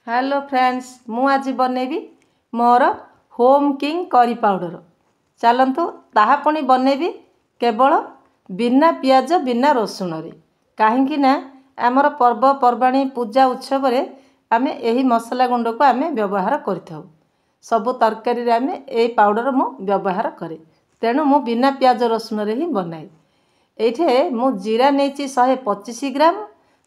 Hello friends मु आज बनैबी मोर home king curry powder. चलतु ताहा पुणी बनैबी केवल बिना पियाज बिना रसुण रे। कहीं आमर पर्वपर्वाणी पूजा उत्सव रे आमे एही मसला गुंड को आमे व्यवहार करथाउ। सबु तरकारी रे आमे एही पाउडर मु व्यवहार करे। तेणु मु बिना पियाज रसुण रे ही बनाए। एठे मु जीरा नेची 125 ग्राम,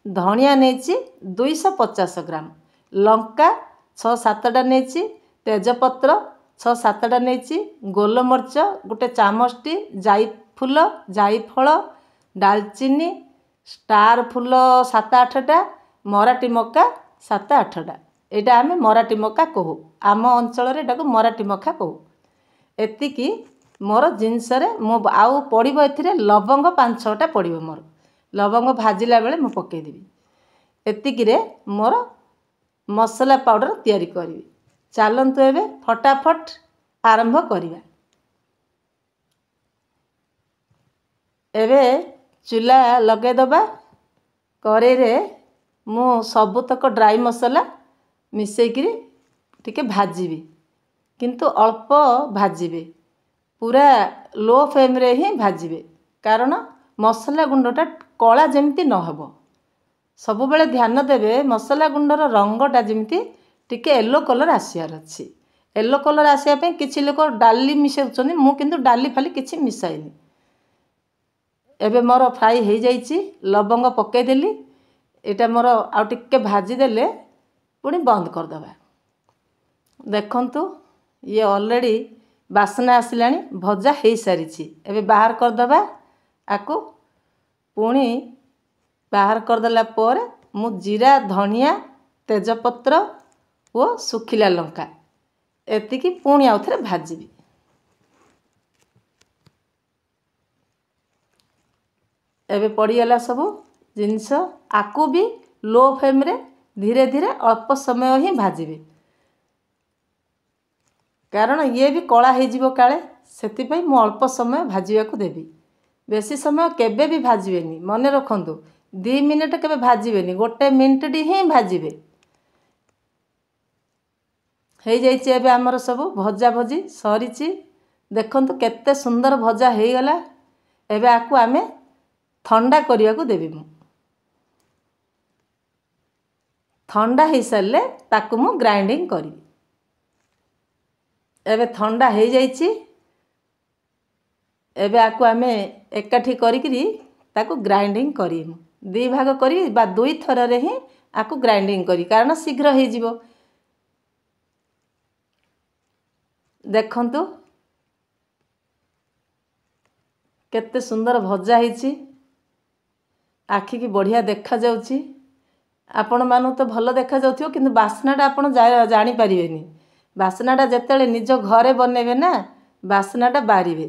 धनिया नेची 250 ग्राम, लंका 6-7टा नेची, तेजपत्र 6-7टा नेची, गोलमर्च गोटे चामचटी, जाईफुल जाईफल, डालचीनी, स्टार फुल 7-8टा, मराठी मक्का 7-8टा। एटा आमे मराठी मक्का कहू, आम अंचल रे एटाको मराठी मक्का कहू। एतिकी मोर जिनस रे मो आउ पड़िबो एथिरे लवंग 5-6टा पड़िबो। मोर लवंग भाजिला बेले मु पकेई देबी। एतिकी रे मोर मसला पाउडर तैयारी करी। चलतु एबे फटाफट आरंभ करिया। एबे चूल्हा लगे दबा। कड़ाई रे मु सबुतक ड्राई मसला मिसेइकरी टिके भाजीबी, किंतु अल्प भाजीबे, पूरा लो फ्लेम रे ही भाजीबे, कारण मसला गुंडटा कला जेमती न हबो। सबु बेले ध्यान देबे मसला गुंडर रंगटा जेमती टिके येलो कलर आसियार अछि। येलो कलर आसिया पे किछि लोक डाली मिसेउछनी, मु किंतु डाली फाली किछि मिसाइनी। एबे मोर फ्राई हो जाइछि, लवंग पके देली। एटा मोर आ टिके भाजी देले पुणी बंद कर दबा। देखंतु ये ऑलरेडी बासना आसिलानी, भजा हे सारिछि। एबे बाहर कर दबा। आकु पुणी बाहर कर देला पर मु जीरा, धनिया, तेजपत्र और सुखिला लंका एतिकी पुणी आउ थरे भाजीबी। एबे पड़ीगला सबू जिनस। आकु भी लो फ्लेम रे धीरे धीरे अल्प समय ही भाजीबे, कारण ये भी कला हो जीवो काले, सेति पई मु अल्प समय भाजिया को देबी। बेसी समय केबे भी भाजीबेनी, मने रखंतु 2 मिनिट केबे भाजीबेनी, 1 मिनिट ही भाजीबे। हे जाइछि एबे हमर सबू भजा भजी सरीछि। देखंतु केते सुंदर भजा हे गला। एबे आकु आमे ठंडा करिया को देबी। मु ठंडा हे सरले ताकु मु ग्राइंडिंग करी। एबे ठंडा हे जाइछि। एबे आकु आमे एकाठी करिकरी ताकु ग्राइंडिंग करी। दी भाग करी बा 2 थर रे ही आकु ग्राइंडिंग करी, कारण शीघ्र हे जीवो। देखंतु केते सुंदर भजा हेछि। आखि की बढ़िया देखा जाउछि। आपण मानु तो भलो देखा जाउथियो, किंतु बासनाटा आपण जानि परिबेनी। बासनाटा जेतेले निज घरे बनेबे ना, बासनाटा बारिबे।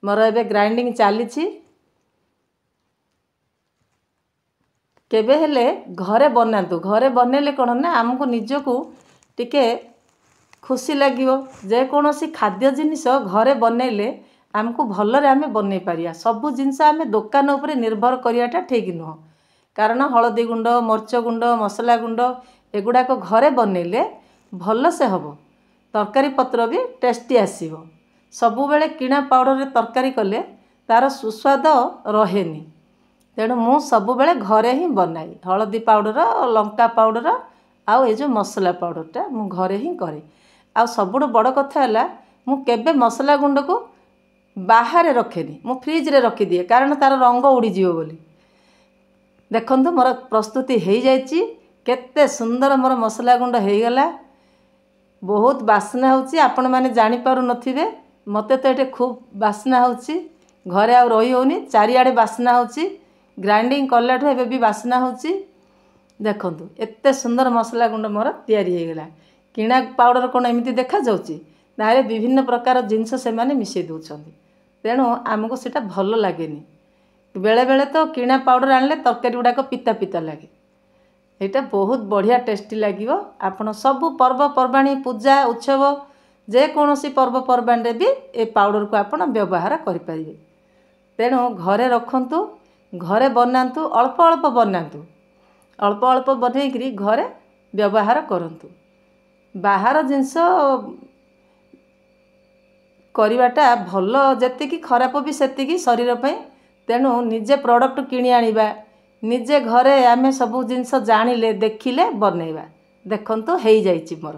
मोर एबे ग्राइंडिंग चालिछि। केबे हेले घरे बनातु। घरे बनेले कोन ना हमको निजको टिके खुशी लागिवो। जे कोनोसी खाद्य जिनिस घरे बनेले हमको भल्लरे आमे बनै पारिया। सबु जिनिस आमे दुकान उपरे निर्भर करियाटा ठीक नुह, कारण हळदी गुंड, मर्च गुंड, मसला गुंड एगुडा को घरे बनेले भल से हबो। तरकारी पत्र भी टेस्टी आसीबो। सबु बेले किणा पाउडर रे तरकारी कले तार सुस्वाद रहेनी। तेणु मु सबु बेले घरे ही बनाई। हळदी पाउडर, लंका पाउडर आउ ए जो मसला पाउडरटा मु घरे ही करे। आ सबुठ बड़ कथा है मु केबे मसला गुंड को बाहर रखेनी, मु फ्रिज रे रखी दिए, कारण तार रंग उड़ी जीवो बोली। देखंतु मोर प्रस्तुति हे जाइछि। केते सुंदर मोर मसला गुंड हे गला। बहुत बासना होछि। आपण माने जानि पारु नथिबे, मते तो एटे खूब बासना होछि। घरे आ रही होनी, चारियाडे बासना होछि। ग्राइंडिंग कलाठु एबे भी बासना होछि। देखंतु एते सुंदर मसला गुंड मोर तैयारी हे गला। किणा पाउडर कोन एमिति देखा जाउछि, तारे विभिन्न प्रकार जिंस से माने मिसै दोछन्ती। तेणु हमको सेटा भलो लागेनी। बेले बेले तो किणा पाउडर आनले तरकारी गुडा को पिता पिता लागे। एटा बहुत बढ़िया टेस्टी लागिवो। आपण सबु पर्वपर्वाणी पूजा उत्सव जे कोनोसी पर्वपर्वाणी रे भी ए पाउडर को आपण व्यवहार करि परिबे। तेणु घरे रखंतु, घरे बनांतु, अल्प अल्प बनांतु। अल्प अल्प बनैकरी घरे ବ୍ୟବହାର କରନ୍ତୁ। ବାହାର ଜିନିଷ କରିବାଟା ଭଲ ଯେତିକି ଖରାପ ବି ସେତିକି ଶରୀର ପାଇଁ। ତେଣୁ ନିଜେ ପ୍ରଡ଼କ୍ଟ କିଣି ଆଣିବା, ନିଜେ ଘରେ ଆମେ ସବୁ ଜିନିଷ ଜାଣିଲେ ଦେଖିଲେ ବନେଇବା। ଦେଖନ୍ତୁ ହେଇଯାଇଛି ମୋର।